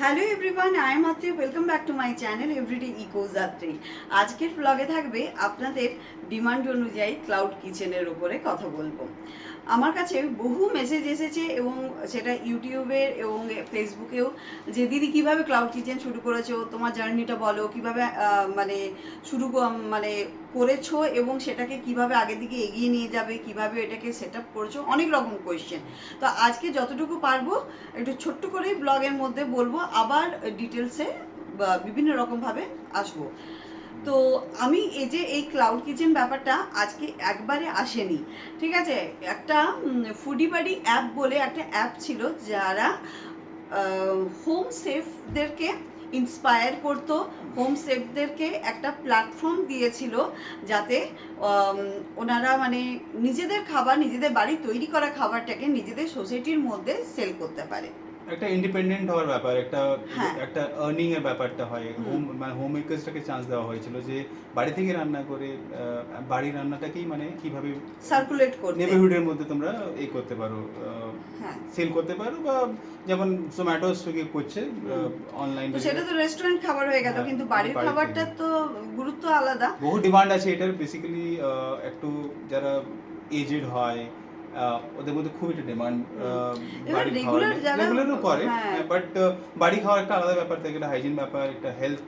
Hello everyone, I am Atri. Welcome back to my channel Everyday Eco Jatri. আজকের ব্লগে থাকবে আপনাদের ডিমান্ড অনুযায়ী ক্লাউড কিচেনের উপরে কথা বলবো। আমার কাছে বহু মেসেজ এসেছে এবং সেটা ইউটিউবের এবং ফেসবুকেও, যে দিদি কীভাবে ক্লাউড কিচেন শুরু করেছো, তোমার জার্নিটা বলো, কীভাবে মানে মানে করেছো এবং সেটাকে কিভাবে আগের দিকে এগিয়ে নিয়ে যাবে, কিভাবে এটাকে সেট আপ করেছো, অনেক রকম কোয়েশ্চেন। তো আজকে যতটুকু পারবো একটু ছোট্ট করেই ব্লগের মধ্যে বলবো, আবার ডিটেলসে বিভিন্ন রকমভাবে আসবো। তো আমি এই ক্লাউড কিচেন ব্যাপারটা আজকে একবারে আসেনি, ঠিক আছে। একটা ফুডি বাডি অ্যাপ বলে একটা অ্যাপ ছিল, যারা হোম সেফদেরকে ইন্সপায়ার করতো, হোম সেফদেরকে একটা প্ল্যাটফর্ম দিয়েছিল, যাতে ওনারা মানে নিজেদের খাবার, নিজেদের বাড়ি তৈরি করা খাবারটাকে নিজেদের সোসাইটির মধ্যে সেল করতে পারে। একটা ইন্ডিপেন্ডেন্ট হওয়ার ব্যাপার, একটা হ্যাঁ, একটা আর্নিং এর ব্যাপারটা হয়। হোম মেকার্সটাকে চান্স দেওয়া হয়েছিল যে বাড়ি থেকে রান্না করে বাড়ির রান্নাটাকেই মানে কিভাবে সার্কুলেট করতে। নেবারহুডের মধ্যে তোমরা এই করতে পারো, হ্যাঁ, সেল করতে পারো, বা যেমন জোম্যাটো সুইগি করছে অনলাইন। তো সেটা তো রেস্টুরেন্ট খাবার হয়ে গেল, কিন্তু বাড়ির খাবারটার তো গুরুত্ব আলাদা। বহু ডিমান্ড আছে এটার। বেসিক্যালি একটু যারা এজেড হয় ওদের মধ্যে খুব একটা ডিমান্ড বাড়ি খাওয়ার, রেগুলারও করে, বাট বাড়ি খাওয়ার একটা আলাদা ব্যাপার থাকে, একটা হাইজিন ব্যাপার, একটা হেলথ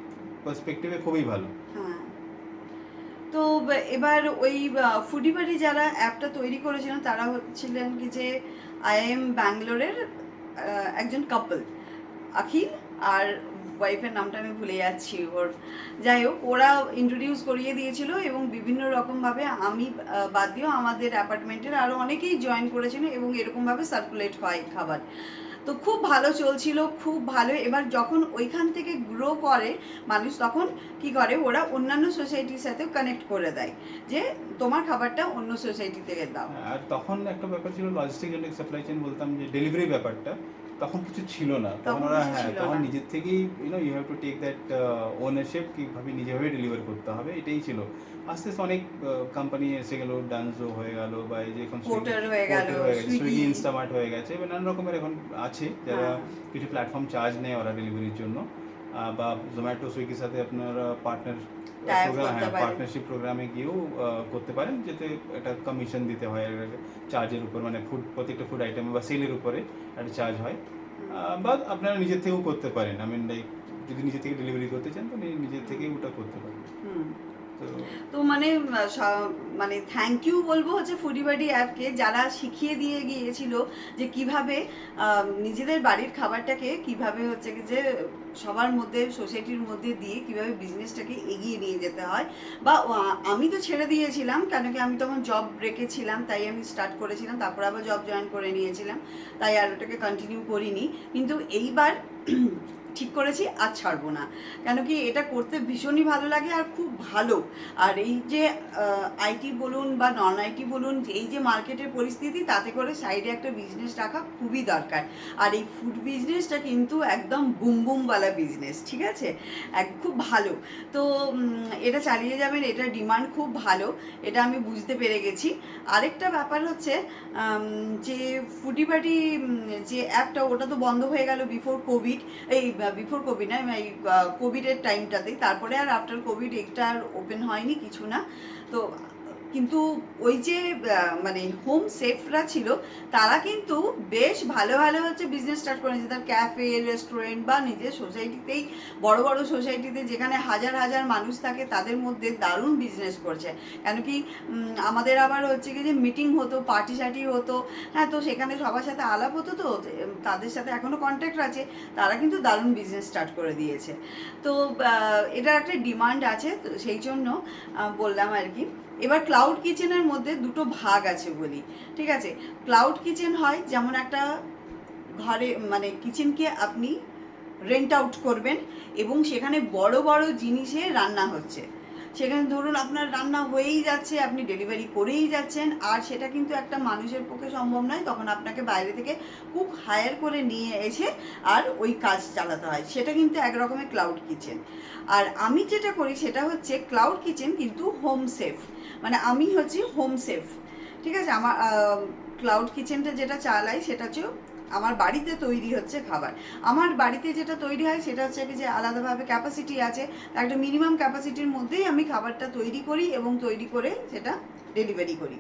পার্সপেক্টিভে খুবই ভালো। হ্যাঁ, তো এবার ওই ফুডি বাড়ি যারা অ্যাপটা তৈরি করেছিলেন, তারা হচ্ছিলেন কি যে IIM ব্যাঙ্গালোরের একজন কাপল, আখিল আর ওয়াইফের নামটা আমি ভুলে যাচ্ছি ওর। যাই হোক, ওরা ইন্ট্রোডিউস করিয়ে দিয়েছিল এবং বিভিন্ন রকমভাবে আমি বাদ দিয়েও আমাদের অ্যাপার্টমেন্টের আরও অনেকেই জয়েন করেছিল এবং এরকমভাবে সার্কুলেট হয় খাবার। তো খুব ভালো চলছিল, খুব ভালো। এবার যখন ওইখান থেকে গ্রো করে মানুষ, তখন কি করে, ওরা অন্যান্য সোসাইটির সাথে কানেক্ট করে দেয় যে তোমার খাবারটা অন্য সোসাইটি থেকে দাও। আর তখন একটা ব্যাপার ছিল লজিস্টিক এন্ড সাপ্লাই চেইন, বলতাম যে ডেলিভারি ব্যাপারটা তখন কিছু ছিল না। তখন ওরা তখন নিজের থেকেই you have to take that ownership, কীভাবে নিজেভাবে ডেলিভার করতে হবে, এটাই ছিল। আস্তে আস্তে অনেক কোম্পানি এসে গেল, ডান্সো হয়ে গেল, বা এই যে এখন পোর্টার হয়ে গেল, সুইগি, ইনস্টামার্ট হয়ে গেছে, এবং নানান রকমের এখন আছে যারা কিছু প্ল্যাটফর্ম চার্জ নেয় ওরা ডেলিভারির জন্য, বা জোম্যাটো সুইগির সাথে আপনারা পার্টনারশিপ প্রোগ্রামে গিয়েও করতে পারেন, যেতে একটা কমিশন দিতে হয় চার্জের উপর, মানে প্রত্যেকটা ফুড আইটেম বা সেলের উপরে একটা চার্জ হয়। বা আপনারা নিজের থেকেও করতে পারেন, লাইক যদি নিজে থেকে ডেলিভারি করতে চান তো নিজের থেকেই ওটা করতে পারেন। তো মানে মানে থ্যাংক ইউ বলবো হচ্ছে ফুডি বাডি অ্যাপকে, যারা শিখিয়ে দিয়ে গিয়েছিল যে কিভাবে নিজেদের বাড়ির খাবারটাকে কিভাবে হচ্ছে যে সবার মধ্যে, সোসাইটির মধ্যে দিয়ে কিভাবে বিজনেসটাকে এগিয়ে নিয়ে যেতে হয়। বা আমি তো ছেড়ে দিয়েছিলাম, কেন কি আমি তখন জব ব্রেকে ছিলাম, তাই আমি স্টার্ট করেছিলাম, তারপর আবার জব জয়েন করে নিয়েছিলাম, তাই আর ওটাকে কন্টিনিউ করিনি। কিন্তু এইবার ঠিক করেছি আর ছাড়বো না, কেন কি এটা করতে ভীষণই ভালো লাগে আর খুব ভালো। আর এই যে আইটি বলুন বা নন আইটি বলুন, এই যে মার্কেটের পরিস্থিতি, তাতে করে সাইডে একটা বিজনেস রাখা খুবই দরকার। আর এই ফুড বিজনেসটা কিন্তু একদম বুম বুমওয়ালা বিজনেস, ঠিক আছে, খুব ভালো। তো এটা চালিয়ে যাবেন, এটা ডিমান্ড খুব ভালো, এটা আমি বুঝতে পেরে গেছি। আরেকটা ব্যাপার হচ্ছে যে ফুডি বাডি যে অ্যাপটা, ওটা তো বন্ধ হয়ে গেল বিফোর কোভিড, বিফোর কোভিড না, এই কোভিডের টাইমটাতেই। তারপরে আর আফটার কোভিড একটা আর ওপেন হয়নি, কিছু না। তো কিন্তু ওই যে মানে হোম সেফরা ছিল, তারা কিন্তু বেশ ভালো ভালো হচ্ছে বিজনেস স্টার্ট করেছে, তার ক্যাফে, রেস্টুরেন্ট, বা নিজের সোসাইটিতেই, বড় বড় সোসাইটিতে যেখানে হাজার হাজার মানুষ থাকে, তাদের মধ্যে দারুণ বিজনেস করছে। কেন কি আমাদের আবার হচ্ছে কি যে মিটিং হতো, পার্টি সার্টি হতো, হ্যাঁ, তো সেখানে সবার সাথে আলাপ হতো, তো তাদের সাথে এখনও কন্ট্যাক্ট আছে, তারা কিন্তু দারুণ বিজনেস স্টার্ট করে দিয়েছে। তো এটার একটা ডিমান্ড আছে, তো সেই জন্য বললাম আর কি। এবার ক্লাউড কিচেনের মধ্যে দুটো ভাগ আছে বলি, ঠিক আছে। ক্লাউড কিচেন হয় যেমন একটা ঘরে, মানে কিচেনকে আপনি রেন্ট আউট করবেন এবং সেখানে বড় বড় জিনিসে রান্না হচ্ছে, সেখানে ধরুন আপনার রান্না হয়েই যাচ্ছে, আপনি ডেলিভারি করেই যাচ্ছেন, আর সেটা কিন্তু একটা মানুষের পক্ষে সম্ভব নয়, তখন আপনাকে বাইরে থেকে কুক হায়ার করে নিয়ে এসে আর ওই কাজ চালাতে হয়, সেটা কিন্তু একরকমের ক্লাউড কিচেন। আর আমি যেটা করি সেটা হচ্ছে ক্লাউড কিচেন কিন্তু হোম সেফ, মানে আমি হচ্ছে হোম সেফ, ঠিক আছে। আমার ক্লাউড কিচেনটা যেটা চালাই সেটা হচ্ছে আমার বাড়িতে তৈরি হচ্ছে খাবার। আমার বাড়িতে যেটা তৈরি হয় সেটা হচ্ছে কি যে আলাদাভাবে ক্যাপাসিটি আছে, একটা মিনিমাম ক্যাপাসিটির মধ্যেই আমি খাবারটা তৈরি করি এবং তৈরি করে সেটা ডেলিভারি করি।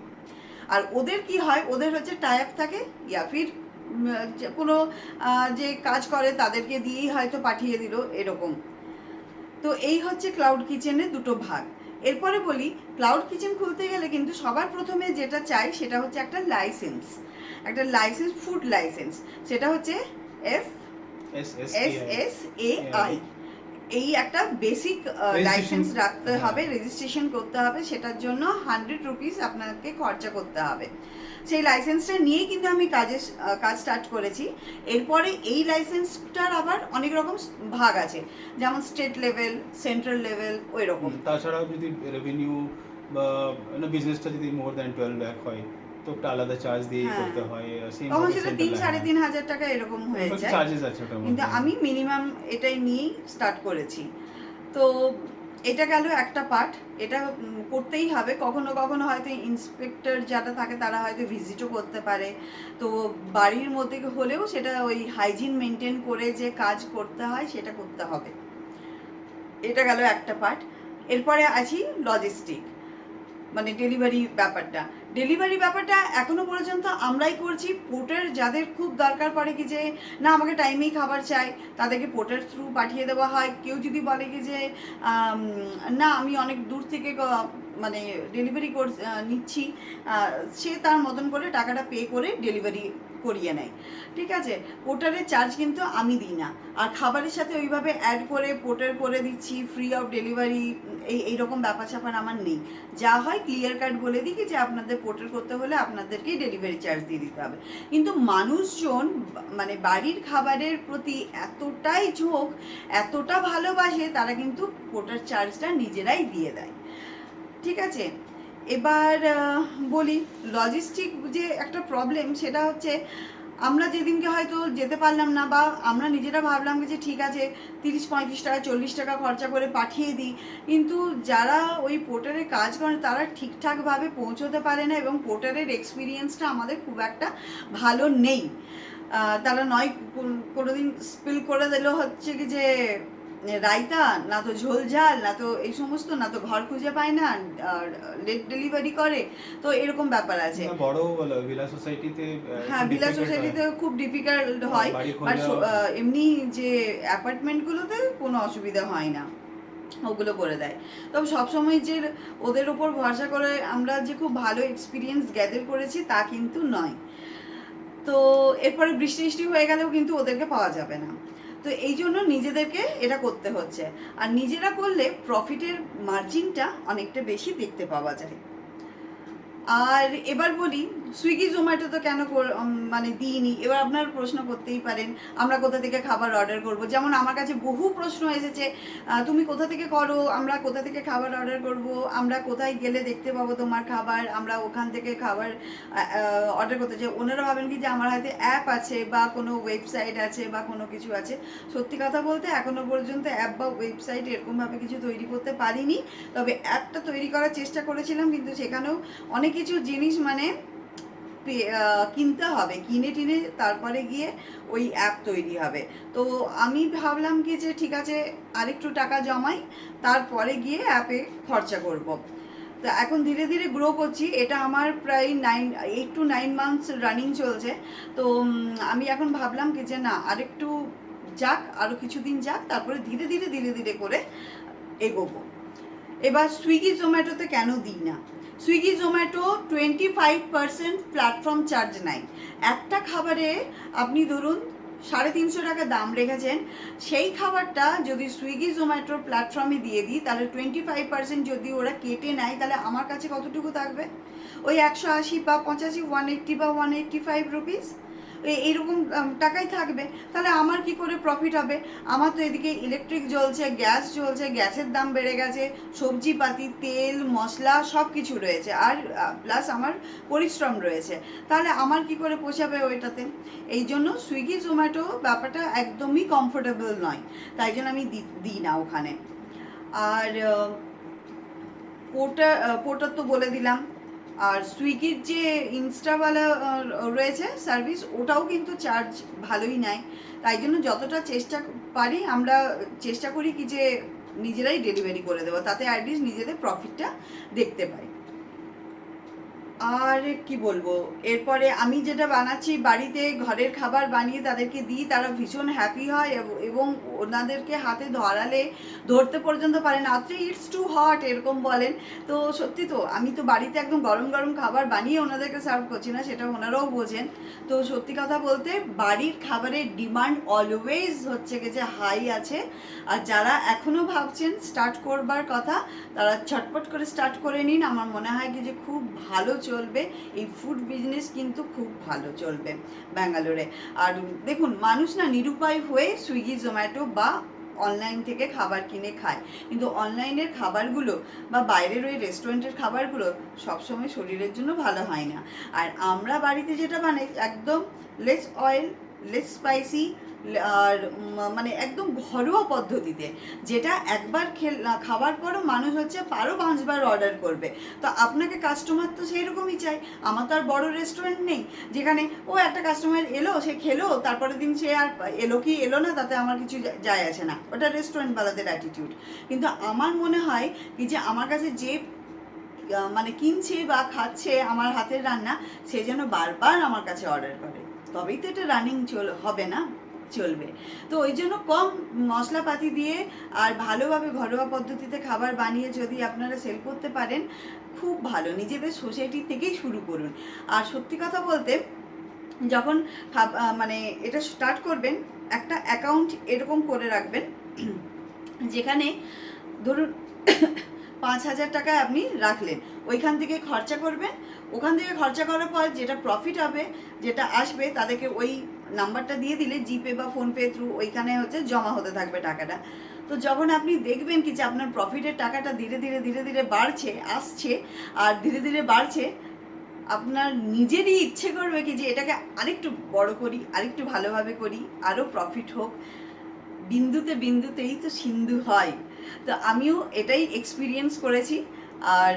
আর ওদের কি হয়, ওদের হচ্ছে টাই আপ থাকে, ইয়া ফির কোনো যে কাজ করে তাদেরকে দিয়েই হয়তো পাঠিয়ে দিল এরকম। তো এই হচ্ছে ক্লাউড কিচেনের দুটো ভাগ। এরপরে বলি, ক্লাউড কিচেন খুলতে গেলে কিন্তু সবার প্রথমে যেটা চাই সেটা হচ্ছে একটা লাইসেন্স, ফুড লাইসেন্স। সেটা হচ্ছে FSSAI, এই একটা বেসিক লাইসেন্স রাখতে হবে, রেজিস্ট্রেশন করতে হবে। সেটার জন্য 100 রুপিস আপনাকে খরচা করতে হবে। সেই লাইসেন্সটা নিয়েই কিন্তু আমি কাজ স্টার্ট করেছি। এরপরে এই লাইসেন্সটার আবার অনেক রকম ভাগ আছে, যেমন স্টেট লেভেল, সেন্ট্রাল লেভেল, ওই রকম। তাছাড়াও যদি রেভিনিউ বা বিজনেসটা যদি মোর দ্যান 12 লাখ হয় তো একটা আলাদা চার্জ দিয়ে করতে হয়, তখন সেটা 3-3.5 টাকা এরকম হয়ে যায়, চার্জেস আছে ওটার কিন্তু মধ্যে। আমি মিনিমাম এটাই নিয়েই স্টার্ট করেছি। তো এটা গেল একটা পার্ট, এটা করতেই হবে। কখনো কখনো হয়তো ইন্সপেক্টর যারা থাকে তারা হয়তো ভিজিটও করতে পারে, তো বাড়ির মধ্যে হলেও সেটা ওই হাইজিন মেনটেন করে যে কাজ করতে হয় সেটা করতে হবে। এটা গেল একটা পার্ট। এরপরে আছি লজিস্টিক, মানে ডেলিভারি ব্যাপারটা এখনো পর্যন্ত আমরাই করছি। পোর্টের যাদের খুব দরকার পড়ে কি যে না আমাকে টাইমেই খাবার চাই, তাদেরকে পোর্টের থ্রু পাঠিয়ে দেওয়া হয়। কেউ যদি বলে কি যে না আমি অনেক দূর থেকে মানে ডেলিভারি নিচ্ছি, সে তার মতন করে টাকাটা পে করে ডেলিভারি করিয়ে নেয়, ঠিক আছে। পোর্টারের চার্জ কিন্তু আমি দিই না, আর খাবারের সাথে ওইভাবে অ্যাড করে পোর্টার করে দিচ্ছি ফ্রি অফ ডেলিভারি, এইরকম ব্যাপার স্যাপার আমার নেই। যা হয় ক্লিয়ার কাট বলে দিই যে আপনাদের পোর্টার করতে হলে আপনাদেরকেই ডেলিভারি চার্জ দিয়ে দিতে হবে। কিন্তু মানুষজন মানে বাড়ির খাবারের প্রতি এতটাই ঝোঁক, এতটা ভালোবাসে, তারা কিন্তু পোর্টার চার্জটা নিজেরাই দিয়ে দেয়, ঠিক আছে। এবার বলি লজিস্টিক যে একটা প্রবলেম, সেটা হচ্ছে আমরা যেদিনকে হয়তো যেতে পারলাম না, বা আমরা নিজেরা ভাবলাম যে ঠিক আছে 30-35 টাকা 40 টাকা খরচা করে পাঠিয়ে দিই, কিন্তু যারা ওই পোর্টারে কাজ করে তারা ঠিকঠাকভাবে পৌঁছতে পারে না, এবং পোর্টারের এক্সপিরিয়েন্সটা আমাদের খুব একটা ভালো নেই। তারা নয় কোনোদিন স্পিল করে দিলেও হচ্ছে কি যে রায়তা, না তো ঝোল ঝাল, না তো এই সমস্ত, না তো ঘর খুঁজে পায় না, লেট ডেলিভারি করে, তো এরকম ব্যাপার আছে। বড় ভিলা সোসাইটিতে, হ্যাঁ ভিলা সোসাইটিতে খুব ডিফিকাল্ট হয়, বাট এমনি যে অ্যাপার্টমেন্টগুলোতে কোনো অসুবিধা হয় না, ওগুলো করে দেয়। তবে সবসময় যে ওদের ওপর ভরসা করে আমরা যে খুব ভালো এক্সপিরিয়েন্স গ্যাদার করেছি তা কিন্তু নয়। তো এরপরে বৃষ্টি হয়ে গেলেও কিন্তু ওদেরকে পাওয়া যাবে না। তো এই জন্য নিজেদেরকে এটা করতে হচ্ছে, আর নিজেরা করলে প্রফিটের মার্জিনটা অনেকটা বেশি দেখতে পাওয়া যায়। আর এবার বলি সুইগি জোম্যাটো তো কেন মানে দিইনি। এবার আপনারা প্রশ্ন করতেই পারেন আমরা কোথা থেকে খাবার অর্ডার করব। যেমন আমার কাছে বহু প্রশ্ন এসেছে, তুমি কোথা থেকে করো, আমরা কোথা থেকে খাবার অর্ডার করব, আমরা কোথায় গেলে দেখতে পাবো তোমার খাবার, আমরা ওখান থেকে খাবার অর্ডার করতে চাই। ওনারা ভাবেন কি যে আমার হাতে অ্যাপ আছে বা কোনো ওয়েবসাইট আছে বা কোনো কিছু আছে। সত্যি কথা বলতে এখনো পর্যন্ত অ্যাপ বা ওয়েবসাইট এরকমভাবে কিছু তৈরি করতে পারিনি। তবে অ্যাপটা তৈরি করার চেষ্টা করেছিলাম, কিন্তু সেখানেও অনেক কিছু জিনিস মানে কিনতে হবে, কিনে টিনে তারপরে গিয়ে ওই অ্যাপ তৈরি হবে। তো আমি ভাবলাম কি যে ঠিক আছে আরেকটু টাকা জমাই, তারপরে গিয়ে অ্যাপে খরচা করব। তো এখন ধীরে ধীরে গ্রো করছি, এটা আমার প্রায় 8 to 9 মান্থস রানিং চলছে। তো আমি এখন ভাবলাম কি যে না আরেকটু যাক, আরও কিছুদিন যাক, তারপরে ধীরে ধীরে করে এগোবো। এবার সুইগি জোম্যাটোতে কেন দিই না। সুইগি জোম্যাটো 25% প্ল্যাটফর্ম চার্জ নেয়। একটা খাবারে আপনি ধরুন 350 টাকা দাম রেখেছেন, সেই খাবারটা যদি সুইগি জোম্যাটোর প্ল্যাটফর্মে দিয়ে দিই তাহলে 25% যদি ওরা কেটে নেয়, তাহলে আমার কাছে কতটুকু থাকবে? ওই 180 বা 85, 180 বা 185 রুপিস, এইরকম টাকাই থাকবে। তাহলে আমার কি করে প্রফিট হবে? আমার তো এদিকে ইলেকট্রিক জ্বলছে, গ্যাস জ্বলছে, গ্যাসের দাম বেড়ে গেছে, সবজিপাতি, তেল মশলা সব কিছু রয়েছে, আর প্লাস আমার পরিশ্রম রয়েছে। তাহলে আমার কি করে পোষাবে ওইটাতে? এই জন্য সুইগি জোম্যাটো ব্যাপারটা একদমই কমফোর্টেবল নয়, তাই জন্য আমি দিই না ওখানে। আর পোর্টার তো বলে দিলাম। আর সুইগির যে ইনস্টাওয়ালা রয়েছে সার্ভিস, ওটাও কিন্তু চার্জ ভালোই নেয়। তাই জন্য যতটা চেষ্টা পারি আমরা চেষ্টা করি কি যে নিজেরাই ডেলিভারি করে দেবো, তাতে অ্যাটলিস্ট নিজেদের প্রফিটটা দেখতে পাই। আর কি বলবো, এরপরে আমি যেটা বানাচ্ছি বাড়িতে ঘরের খাবার বানিয়ে তাদেরকে দিই, তারা ভীষণ হ্যাপি হয় এবং ওনাদেরকে হাতে ধরালে ধরতে পর্যন্ত পারে না, আত্রে ইটস টু হট এরকম বলেন। তো সত্যি তো আমি তো বাড়িতে একদম গরম গরম খাবার বানিয়ে ওনাদেরকে সার্ভ করছি না, সেটা ওনারাও বোঝেন। তো সত্যি কথা বলতে বাড়ির খাবারের ডিমান্ড অলওয়েজ হচ্ছে গেছে হাই আছে। আর যারা এখনও ভাবছেন স্টার্ট করবার কথা, তারা ঝটপট করে স্টার্ট করে নিন। আমার মনে হয় কি যে খুব ভালো চলবে এই ফুড বিজনেস, কিন্তু খুব ভালো চলবে ব্যাঙ্গালোরে। আর দেখুন, মানুষ না নিরুপায় হয়ে সুইগি জোম্যাটো বা অনলাইন থেকে খাবার কিনে খায়, কিন্তু অনলাইনের খাবারগুলো বা বাইরের ওই রেস্টুরেন্টের খাবারগুলো সবসময় শরীরের জন্য ভালো হয় না। আর আমরা বাড়িতে যেটা বানাই একদম লেস অয়েল, লেস স্পাইসি, আর মানে একদম ঘরোয়া পদ্ধতিতে, যেটা একবার খাবার পরও মানুষ হচ্ছে পারো 5বার অর্ডার করবে। তো আপনাকে কাস্টমার তো সেই রকমই চাই। আমার তো আর বড় রেস্টুরেন্ট নেই যেখানে ও একটা কাস্টমার এলো, সে খেলো, তারপরের দিন সে আর এলো কি এলো না তাতে আমার কিছু যায় আসে না, ওটা রেস্টুরেন্টওয়ালাদের অ্যাটিটিউড। কিন্তু আমার মনে হয় কি যে আমার কাছে যে মানে কিনছে বা খাচ্ছে আমার হাতের রান্না, সে যেন বারবার আমার কাছে অর্ডার করে, তবেই তো এটা রানিং হবে না, চলবে। তো ওই জন্য কম মশলাপাতি দিয়ে আর ভালোভাবে ঘরোয়া পদ্ধতিতে খাবার বানিয়ে যদি আপনারা সেল করতে পারেন, খুব ভালো। নিজেদের সোসাইটি থেকেই শুরু করুন। আর সত্যি কথা বলতে, যখন মানে এটা স্টার্ট করবেন, একটা অ্যাকাউন্ট এরকম করে রাখবেন যেখানে ধরুন 5,000 টাকা আপনি রাখলেন, ওইখান থেকে খরচা করবেন। ওখান থেকে খরচা করার পর যেটা প্রফিট হবে, যেটা আসবে, তাদেরকে ওই নাম্বারটা দিয়ে দিলে জিপে বা ফোনপে থ্রু ওইখানে হচ্ছে জমা হতে থাকবে টাকাটা। তো যখন আপনি দেখবেন কি যে আপনার প্রফিটের টাকাটা ধীরে ধীরে ধীরে ধীরে বাড়ছে, আসছে আর ধীরে ধীরে বাড়ছে, আপনার নিজেরই ইচ্ছে করবে কি যে এটাকে আরেকটু বড় করি, আরেকটু ভালোভাবে করি, আরও প্রফিট হোক। বিন্দুতে বিন্দুতেই তো সিন্ধু হয়। তো আমিও এটাই এক্সপিরিয়েন্স করেছি। আর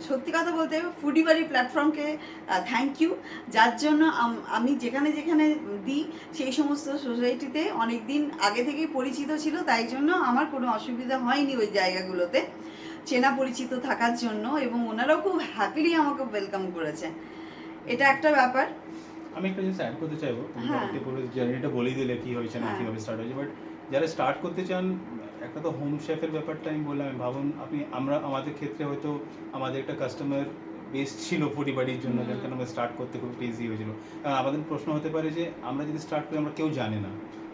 সত্যি কথা বলতে ফুডিবাড়ি প্ল্যাটফর্মকে থ্যাংক ইউ, যার জন্য আমি যেখানে যেখানে দিই সেই সমস্ত সোসাইটিতে অনেক দিন আগে থেকেই পরিচিত ছিল, তাই জন্য আমার কোনো অসুবিধা হয়নি ওই জায়গাগুলোতে চেনা পরিচিত থাকার জন্য, এবং ওনারাও খুব হ্যাপিলি আমাকে ওয়েলকাম করেছে। এটা একটা ব্যাপার। আমি একটা জিনিস অ্যাড করতে চাইবো, হ্যাঁ। পুরো জার্নিটা বলেই দিলে কি হয়েছে না কীভাবে স্টার্ট হয়েছে, বাট যারা স্টার্ট করতে চান, একটা তো হোম শেফের ব্যাপারটা আমি বললাম। ভাবুন আপনি, আমাদের ক্ষেত্রে হয়তো আমাদের একটা কাস্টমার বেস ছিল ফুডিবাড়ির জন্য, যার কারণে আমরা স্টার্ট করতে খুব ইজি হয়েছিল। কারণ আমাদের প্রশ্ন হতে পারে যে আমরা যদি স্টার্ট করি, আমরা কেউ জানে না,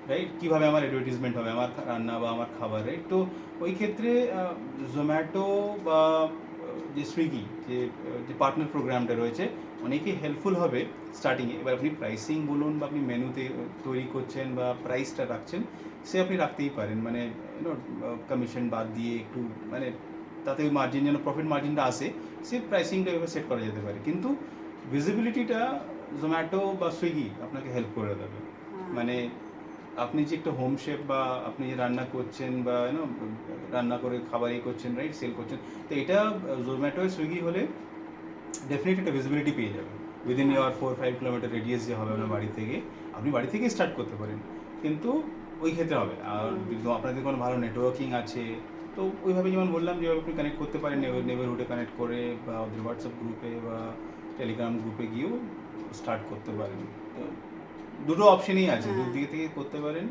রাইট, কীভাবে আমার অ্যাডভার্টিজমেন্ট হবে আমার রান্না বা আমার খাবার, রাইট। তো ওই ক্ষেত্রে জোম্যাটো বা যে সুইগি যে পার্টনার প্রোগ্রামটা রয়েছে, অনেকই হেল্পফুল হবে স্টার্টিংয়ে। এবার আপনি প্রাইসিং বলুন বা আপনি মেনুতে তৈরি করছেন বা প্রাইসটা রাখছেন, সে আপনি রাখতেই পারেন, মানে কমিশন বাদ দিয়ে একটু, মানে তাতে ওই মার্জিন যেন প্রফিট মার্জিনটা আসে, সে প্রাইসিংটা এভাবে সেট করা যেতে পারে। কিন্তু ভিজিবিলিটিটা জোম্যাটো বা সুইগি আপনাকে হেল্প করে দেবে। মানে আপনি যে একটা হোম শেফ বা আপনি যে রান্না করছেন বা রান্না করে খাবারই করছেন, রাইট, সেল করছেন, তো এটা জোম্যাটো সুইগি হলে ডেফিনেটলি একটা ভিজিবিলিটি পেয়ে যাবে উইদিন ইয়ার 4-5 কিলোমিটার রেডিয়াস যে হবে আপনার বাড়ি থেকে। আপনি বাড়ি থেকেই স্টার্ট করতে পারেন, কিন্তু ওই ক্ষেত্রে হবে। আর আপনাদের কোনো ভালো নেটওয়ার্কিং আছে, তো ওইভাবে যেমন বললাম, যেভাবে আপনি কানেক্ট করতে পারেন নেবারহুডে কানেক্ট করে বা ওদের হোয়াটসঅ্যাপ গ্রুপে বা টেলিগ্রাম গ্রুপে গিয়েও স্টার্ট করতে পারেন। তো দুটো অপশনই আছে, দুদিকে থেকে করতে পারেন।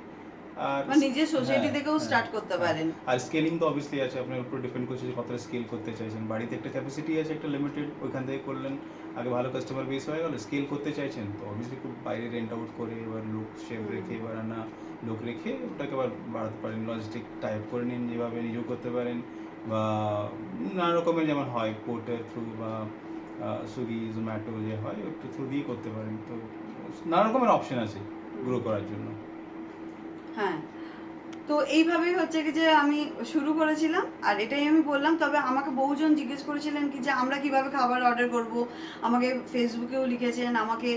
আর নিজের সোসাইটি থেকেও স্টার্ট করতে পারেন। আর স্কেলিং তো অবভিয়াসলি আছে, আপনার উপর ডিপেন্ড করছে যে কতটা স্কেল করতে চাইছেন। বাড়িতে একটা ক্যাপাসিটি আছে, একটা লিমিটেড, ওইখান থেকে করলেন, আগে ভালো কাস্টমার বেস হয়ে গেল। স্কেল করতে চাইছেন তো অবভিয়াসলি খুব বাইরে রেন্ট আউট করে এবার লোক শেফ রেখে এবার রান্না লোক রেখে ওটাকে আবার বাড়াতে পারেন। লজিস্টিক টাইপ করে নিন, যেভাবে নিজেও করতে পারেন, বা নানা রকমের যেমন হয় পোর্টের থ্রু বা সুইগি জোম্যাটো যে হয় একটু থ্রু দিয়ে করতে পারেন। তো নানা রকমের অপশন আছে গ্রো করার জন্য। হ্যাঁ, তো এইভাবেই হচ্ছে কি যে আমি শুরু করেছিলাম, আর এটাই আমি বললাম। তবে আমাকে বহুজন জিজ্ঞেস করেছিলেন কি যে আমরা কিভাবে খাবার অর্ডার করব, আমাকে ফেসবুকেও লিখেছেন, আমাকে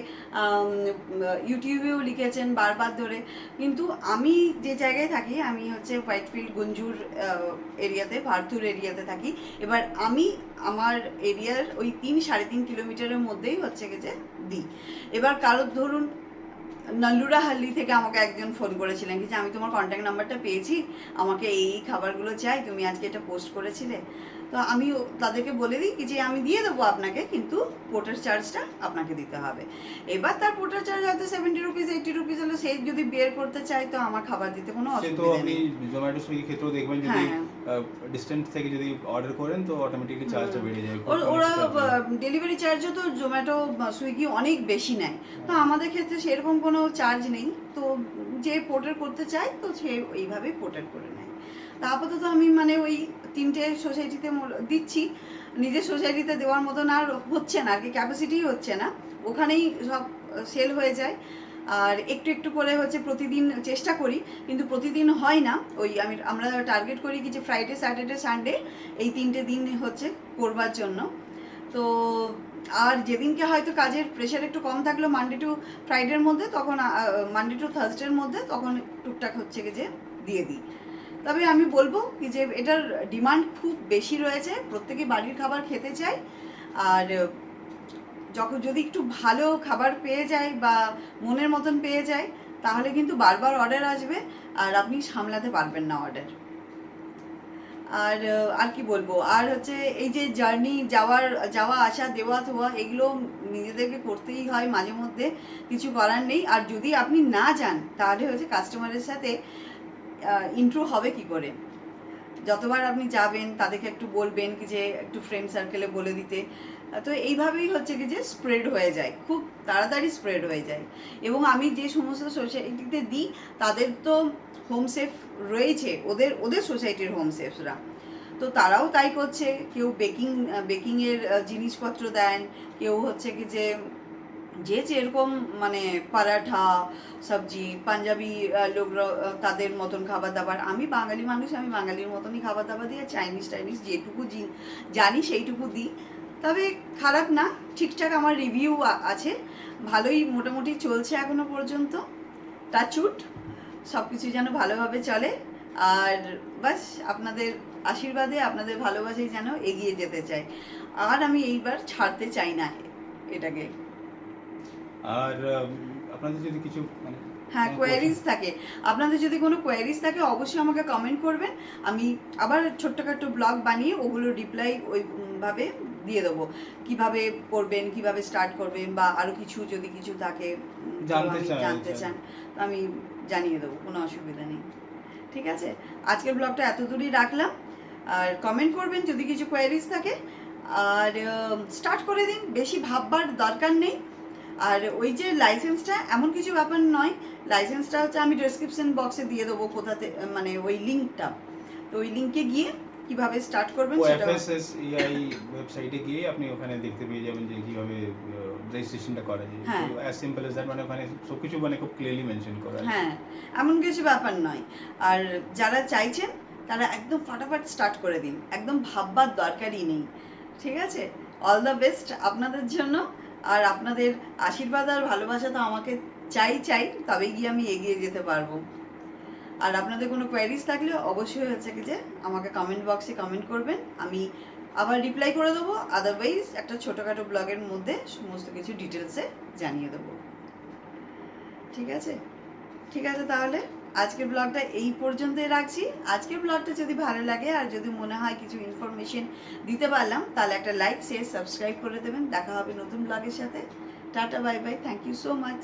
ইউটিউবেও লিখেছেন বারবার ধরে। কিন্তু আমি যে জায়গায় থাকি, আমি হচ্ছে হোয়াইটফিল্ড গুঞ্জুর এরিয়াতে, ভারতুর এরিয়াতে থাকি। এবার আমি আমার এরিয়ার ওই 3-3.5 কিলোমিটারের মধ্যেই হচ্ছে কি যে দিই। এবার কারোর ধরুন নাল্লুরাহাল্লি থেকে আমাকে একজন ফোন করেছিলেন কি যে আমি তোমার কন্ট্যাক্ট নাম্বারটা পেয়েছি, আমাকে এই খাবারগুলো চাই, তুমি আজকে এটা পোস্ট করেছিলে। তো আমি তাদেরকে বলে দিই কি যে আমি দিয়ে দেবো আপনাকে, কিন্তু পোর্টার চার্জটা আপনাকে দিতে হবে। এবার তার পোর্টার চার্জ হয়তো 70 রুপিস 80 রুপিস হলো, সেই যদি বের করতে চাই তো আমার খাবার দিতে কোনো সে তো অসুবিধা আপনি নেই। জোম্যাটো সুইগি ক্ষেত্রেও দেখবেন যদি হ্যাঁ, ডিস্টেন্স থেকে যদি অর্ডার করেন তো অটোমেটিকলি চার্জটা বেড়ে যায়। ওরা ডেলিভারি চার্জও তো জোম্যাটো সুইগি অনেক বেশি নেয়। তো আমাদের ক্ষেত্রে সেরকম কোনো চার্জ নেই। তো যে পোর্টার করতে চায় তো সে এইভাবেই পোর্টার করে নেয়। তা আপাতত আমি মানে ওই 3টে সোসাইটিতে দিচ্ছি। নিজের সোসাইটিতে দেওয়ার মতন আর হচ্ছে না, আর কি ক্যাপাসিটিই হচ্ছে না, ওখানেই সব সেল হয়ে যায়। আর একটু একটু করে হচ্ছে প্রতিদিন চেষ্টা করি, কিন্তু প্রতিদিন হয় না। ওই আমরা টার্গেট করি কি যে ফ্রাইডে স্যাটারডে সানডে এই 3টে দিন হচ্ছে করবার জন্য। তো আর যেদিনকে হয়তো কাজের প্রেশার একটু কম থাকলো মানডে টু ফ্রাইডের মধ্যে, তখন মানডে টু থার্সডের মধ্যে তখন টুকটাক হচ্ছে কি যে দিয়ে দিই। তবে আমি বলবো কি যে এটার ডিমান্ড খুব বেশি রয়েছে, প্রত্যেকে বাড়ির খাবার খেতে চায়। আর যখন যদি একটু ভালো খাবার পেয়ে যায় বা মনের মতন পেয়ে যায়, তাহলে কিন্তু বারবার অর্ডার আসবে আর আপনি সামলাতে পারবেন না অর্ডার। আর আর কি বলবো, আর হচ্ছে এই যে জার্নি, যাওয়া আসা, দেওয়া থোয়া, এগুলো নিজেদেরকে করতেই হয় মাঝে মধ্যে, কিছু করার নেই। আর যদি আপনি না যান তাহলে হচ্ছে কাস্টমারের সাথে ইন্ট্রো হবে কি করে? যতবার আপনি যাবেন তাদেরকে একটু বলবেন কি যে একটু ফ্রেন্ড সার্কেলে বলে দিতে। তো এইভাবেই হচ্ছে কি যে স্প্রেড হয়ে যায়, খুব তাড়াতাড়ি স্প্রেড হয়ে যায়। এবং আমি যে সমস্ত সোসাইটিতে দিই তাদের তো হোম সেফ রয়েছে, ওদের সোসাইটির হোম সেফরা, তো তারাও তাই করছে। কেউ বেকিংয়ের জিনিসপত্র দেন, কেউ হচ্ছে কি যে যে যেরকম মানে পরাঠা সবজি, পাঞ্জাবি লোকরা তাদের মতন খাবার দাবার, আমি বাঙালি মানুষ, আমি বাঙালির মতনই খাবার দাবার দিই। চাইনিজ যেটুকু জানি সেইটুকু দিই। তবে খারাপ না, ঠিকঠাক আমার রিভিউ আছে, ভালোই মোটামুটি চলছে এখনো পর্যন্ত। টাচউড সব কিছু যেন ভালোভাবে চলে। আর বাস আপনাদের আশীর্বাদে, আপনাদের ভালোবাসায় যেন এগিয়ে যেতে চাই। আর আমি এইবার ছাড়তে চাই না এটাকে। আর আপনাদের যদি কিছু মানে হ্যাঁ, কোয়ারিজ থাকে, আপনাদের যদি কোনো কোয়ারিজ থাকে অবশ্যই আমাকে কমেন্ট করবেন। আমি আবার ছোট্টখাট্টো ব্লগ বানিয়ে ওগুলো রিপ্লাই ওইভাবে দিয়ে দেবো, কিভাবে করবেন, কিভাবে স্টার্ট করবেন, বা আরও কিছু যদি কিছু থাকে জানতে চান তো আমি জানিয়ে দেবো, কোনো অসুবিধা নেই। ঠিক আছে, আজকের ব্লগটা এত দূরই রাখলাম। আর কমেন্ট করবেন যদি কিছু কোয়ারিজ থাকে, আর স্টার্ট করে দিন, বেশি ভাববার দরকার নেই। আর ওই যে লাইসেন্সটা এমন কিছু ব্যাপার নয়, লাইসেন্সটা হচ্ছে আমি ডেসক্রিপশন বক্সে দিয়ে দেবো কোথাতে, মানে ওই লিঙ্কটা। তো ওই লিঙ্কে গিয়ে কিভাবে স্টার্ট করবেন সেটা FSSAI ওয়েবসাইটে গিয়ে আপনি ওখানে দেখতে পেয়ে যাবেন যে কিভাবে রেজিস্ট্রেশনটা করা যায়। হ্যাঁ, তো অ্যাজ সিম্পল অ্যাজ দ্যাট, মানে ওখানে সবকিছু মানে খুব ক্লিয়ারলি মেনশন করা আছে। হ্যাঁ, এমন কিছু ব্যাপার নয়। আর যারা চাইছেন তারা একদম ফাটাফাট স্টার্ট করে দিন, একদম ভাববার দরকারই নেই। ঠিক আছে, অল দ্য বেস্ট আপনাদের জন্য। আর আপনাদের আশীর্বাদ আর ভালোবাসা তো আমাকে চাই, তবেই গিয়ে আমি এগিয়ে যেতে পারবো। আর আপনাদের কোনো কোয়ারিজ থাকলে অবশ্যই হচ্ছে কি যে আমাকে কমেন্ট বক্সে কমেন্ট করবেন, আমি আবার রিপ্লাই করে দেবো। আদারওয়াইজ একটা ছোটোখাটো ব্লগের মধ্যে সমস্ত কিছু ডিটেলসে জানিয়ে দেবো। ঠিক আছে, ঠিক আছে, তাহলে আজকের ব্লগটা এই পর্যন্তই রাখছি। আজকের ব্লগটা যদি ভালো লাগে আর যদি মনে হয় কিছু ইনফরমেশন দিতে পারলাম, তাহলে একটা লাইক, শেয়ার, সাবস্ক্রাইব করে দেবেন। দেখা হবে নতুন ব্লগের সাথে। Tata, bye bye, thank you so much.